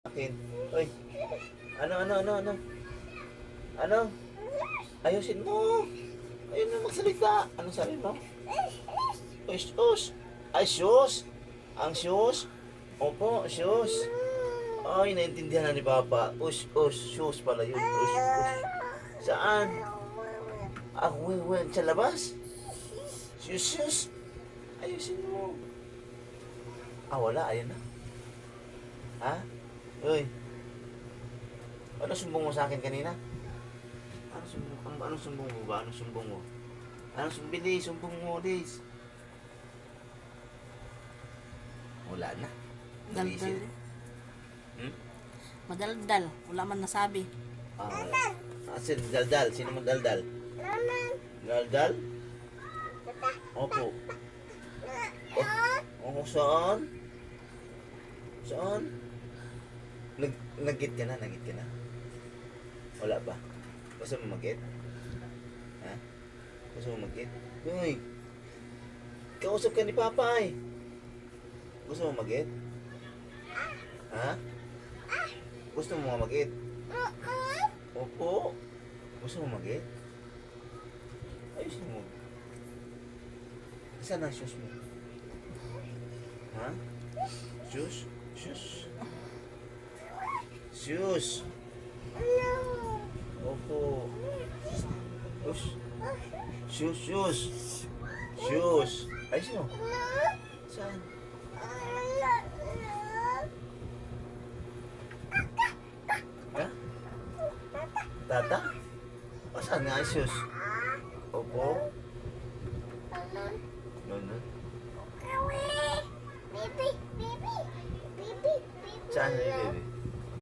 Akin. Uy. Ano? Ano? Ayusin mo. Ayun na magsalita. Anong sabi mo? Ush. Ay, shoes. Ang shoes. Opo, shoes. Ay, naintindihan na ni Papa. Shoes pala yun. Ush. Saan? Ah, when? Sa labas? Shoes. Ayusin mo. Ah, wala. Ayun na. Ha? Uy. Ano sumbong mo sa akin kanina? Anong sumbong mo ba? Anong sumbong mo? Bilis, sumbong mo, Liz. Wala na. Daldal. Hmm? Madaldal. Wala man nasabi. Daldal. Sino mo daldal? Daldal? Opo. Oh, saan? Saan? Nagit ka na? Wala ba? Gusto mo magit? Ha? Gusto mo magit? Uy! Kausap ka ni Papa eh. Gusto mo magit? Ha? Gusto mo magit? Opo. Gusto mo magit? Ayusin mo. Saan ang shoes mo? Ha? Shoes? Opo. Shoes. Ayusin mo. Saan? Ha? Tata? O saan nga ang shoes? Opo. Ano? Baby. Saan na yung baby?